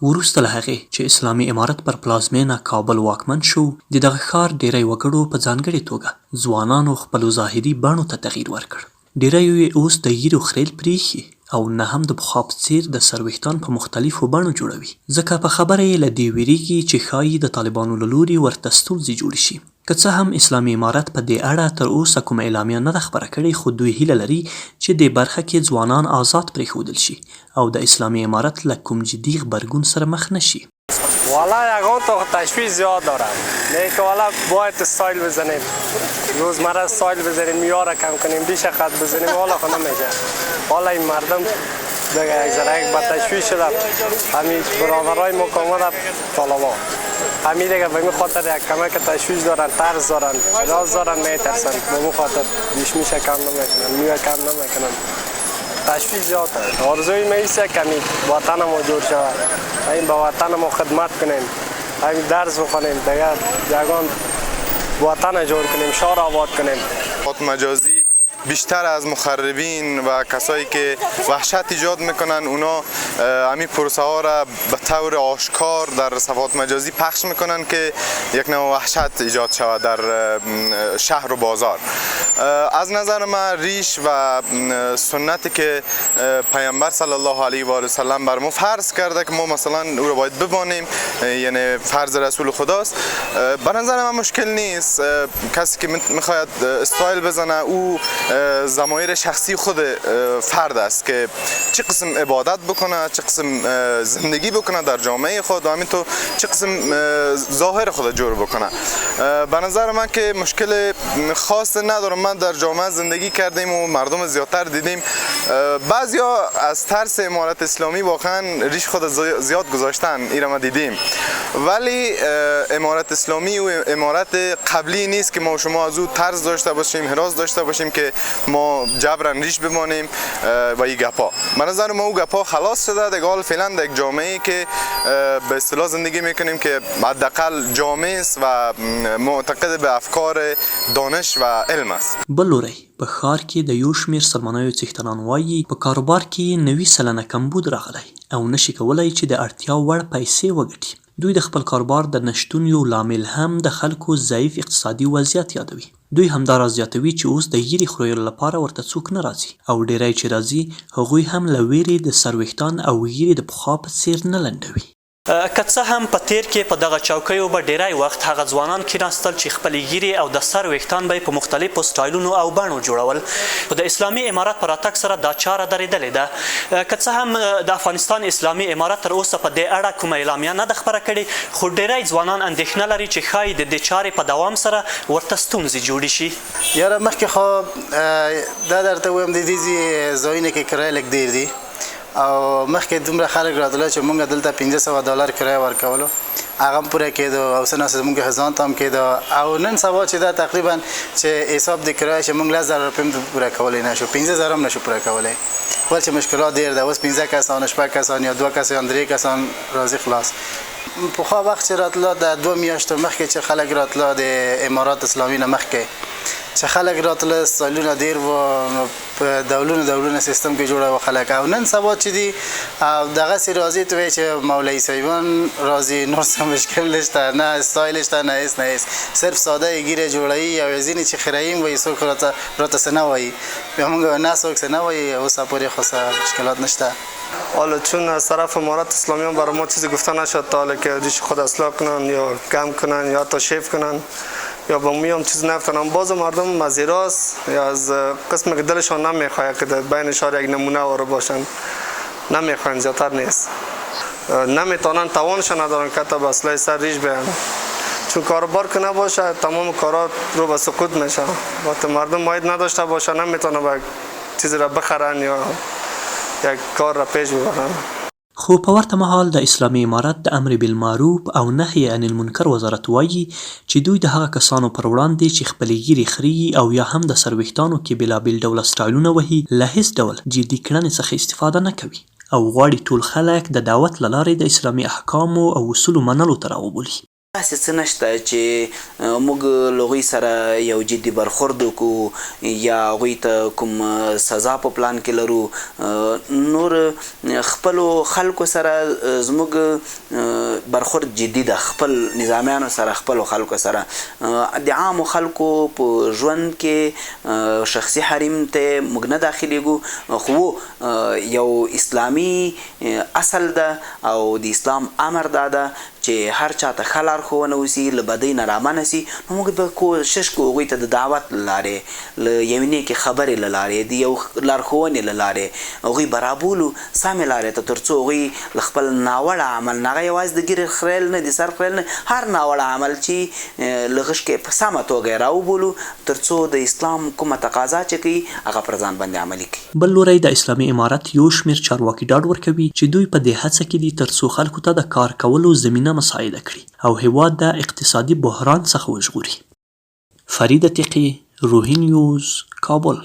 وروسته له هغې چې اسلامي امارت پر پلازمینه کابل واکمن شو، د دغه ښار ډیری وګړو په ځانګړې توګه ځوانانو خپلو ظاهري بڼو ته تغییر ورکړ. ډیریو یې اوس د ږیرو خریل پرېښي او نه هم د پخوا په څېر د سرویښتان په مختلفو بڼو جوړوي، ځکه په خبره یې له دې ویریږي چې ښایي د طالبانو له لوري ورته ستونزې جوړې شي. که څه هم اسلامي امارت په دې اړه تر اوسه کومه اعلامیه نه ده خپره کړې، خو دوی هیله لري چې دې برخه کې ځوانان آزاد پرېښودل شي او د اسلامي امارت له کوم جدي غبرګون سره مخ نه شي. والا یکان تا تشویش زیاد دارن، لیکن والا باید استایل بزنیم، روزمره استایل بزنیم، میاره کم کنیم، بیش خط بزنیم، والا خود نمیشه. والا این مردم دیگه یک ذره با تشویش شدن، همین برادرای مقاومت طالبان همین دیگه به این خاطر یک کمک تشویش دارن، ترس دارن، راز دارن، میترسن، به این خاطر بیش میشه کم نمیکنن، میوه کم نمیکنن. تشویش زیاد است. آرزوی میشه که وطن ما جور شود، این با وطن ما خدمت کنیم، این درس بخونیم، دیگه یگان وطن جور کنیم، شهر آباد کنیم. خود مجازی بیشتر از مخربین و کسایی که وحشت ایجاد میکنن، اونا همین پروسه ها را به طور آشکار در صفحات مجازی پخش میکنن که یک نوع وحشت ایجاد شود در شهر و بازار. از نظر من ریش و سنتی که پیامبر صلی الله علیه و سلم بر ما فرض کرده که ما مثلا او را باید ببانیم، یعنی فرض رسول خداست، به نظر من مشکل نیست. کسی که میخواید استایل بزنه، او ضمایر شخصی خود فرد است که چه قسم عبادت بکنه، چه قسم زندگی بکنه در جامعه خود و همینطور چه قسم ظاهر خود جور بکنه. به نظر من که مشکل خاص ندارم. من در جامعه زندگی کردیم و مردم زیادتر دیدیم. بعضیا از ترس امارت اسلامی واقعا ریش خود زیاد گذاشتن، این ما دیدیم، ولی امارت اسلامی و امارت قبلی نیست که ما شما از او ترس داشته باشیم، هراس داشته باشیم که ما جبران ریش بمانیم و این گپا. به نظر ما او گپا خلاص شده دیگه. حال فعلا در یک جامعه که به اصطلاح زندگی میکنیم که حداقل جامع است و معتقد به افکار دانش و علم است. بلوری په ښار کې د یو شمېر سلمانیو څښتنان وایي په کاروبار کې 90% کمبود راغلی او نشي کولی چې د اړتیا وړ پیسې وګټي. دوی د خپل کاروبار د نشتون یو لامل هم د خلکو ضعیف اقتصادي وضعیت یادوي. دوی همداراز زیاتوي چې اوس د ږیرې خریلو لپاره ورته څوک نه راځي او ډیری چې راځي هغوی هم له ویرې د سرویښتان او ږیرې د پخوا په څیر نه لنډوي. که څه هم په تیر کې په دغه چوکیو به ډیری وخت هغه ځوانان کېناستل چې خپلې ږیرې او د سر ویښتان به یې په مختلفو سټایلونو او بڼو جوړول، خو د اسلامي امارت په راتګ سره دا چاره درېدلې ده. که څه هم د افغانستان اسلامي امارت تر اوسه په دې اړه کومه اعلامیه نه ده خپره کړې، خو ډیری ځوانان اندېښنه لري چې ښایي د دې چارې په دوام سره ورته ستونزې جوړې شي. یاره مخکې خو دا درته وایم د دې ځایونو کې کرایه لږ ډېر دي او مخکې دومره خلک راتله چې مونږ دلته $500 کرایه ورکولو، هغه هم پوره کېدو او څه ناڅه مونږ هزار ته هم کېدو. او نن سبا چې دا تقریبا چې حساب د کرایه چې مونږ 10,000 روپۍ هم پوره کولی نشو، 15,000 هم نشو پوره کولی، ول چې مشکلات ډېر ده. اوس 15 کسان، 6 کسان یا 2 کسان، 3 کسان راځي خلاص. پخوا وخت چې راتله د 2 میاشتو مخکې چې خلک راتله د امارات اسلامي نه مخکې چې خلک راتله سالونه ډېر و، په دولونه سیستم کې جوړه و خلک. او نن سبا چې دي دغسې راځي ته وایي چې مولوي صاحبان راځي، نور څه مشکل نشته، نه استایل شته، نه هېڅ نه هېڅ، صرف ساده یې ږیره جوړوي او ځینې چې خرییم وایي څوک راته څه نه وایي، بیا موږ نه څوک څه نه وایي. اوسه پورې خو څه مشکلات نشته. حالا چون از طرف امارت اسلامی برای ما چیزی گفته نشد تا حالا که ریش خود اصلاح کنن یا کم کنن یا حتی شیف کنن یا با موی هم چیز نفتن. باز مردم مزیراست یا از قسم که دلشان نمیخواه که در بین شهر یک نمونه وارو باشن، نمیخواین، زیادتر نیست، نمیتونن، توانشان ندارن که تا به اصلاح سر ریش بیان، چون کاروبار که نباشه تمام کارات رو به سقوط میشه. وقتی مردم مایل نداشته باشه نمیتونه به چیزی را بخرن یا یک کار را پیش ببرن. خو په ورته مهال د اسلامي امارت د امر بالمعروف او نهي عن المنکر وزارت وایي چې دوی د هغه کسانو پر وړاندې چې خپلې ږیرې خري او یا هم د سرویښتانو کې بېلابېل ډوله سټایلونه وهي له هېڅ ډول جدي کړنې څخه استفاده نه کوي او غواړي ټول خلک د دعوت له لارې د اسلامي احکامو او اصولو منلو ته راوبولي. داسې څه نشته چې موږ له هغوی سره یو جدي برخورد وکړو یا هغوی ته کوم سزا په پلان کې لرو. نور خپلو خلکو سره زموږ برخورد جدي ده، خپل نظامیانو سره، خپلو خلکو سره. د عامو خلکو په ژوند کې شخصي حریم ته موږ نه داخلیږو، خو یو اسلامي اصل ده او د اسلام امر دا ده چې هر چاته ښه لارښوونه وسي، له بدۍ نه رامنع سي. نو موږ به کوشش کوو هغوی ته د دعوت له لارې، له یوې نیکې خبرې له لارې، د یو لارښوونې له لارې هغوی به رابولو سمې لارې ته، تر څو هغوی له خپل ناوړه عمل نه، هغه یوازې د ګیرې خریل نه، د سر خریل نه، هر ناوړه عمل چې له غش کې په سمه توګه یې راوبولو، تر څو د اسلام کومه تقاضا چې کوي هغه پر ځان باندې عملي کړي. بل لوری د اسلامي امارت یو شمېر چارواکي ډاډ ورکوي چې دوی په دې هڅه کې دي تر څو خلکو ته د کار کولو زمینه مساعده کړي او هیواد د اقتصادي بحران څخه وژغوري. فرید عتیقی، روهی نیوز، کابل.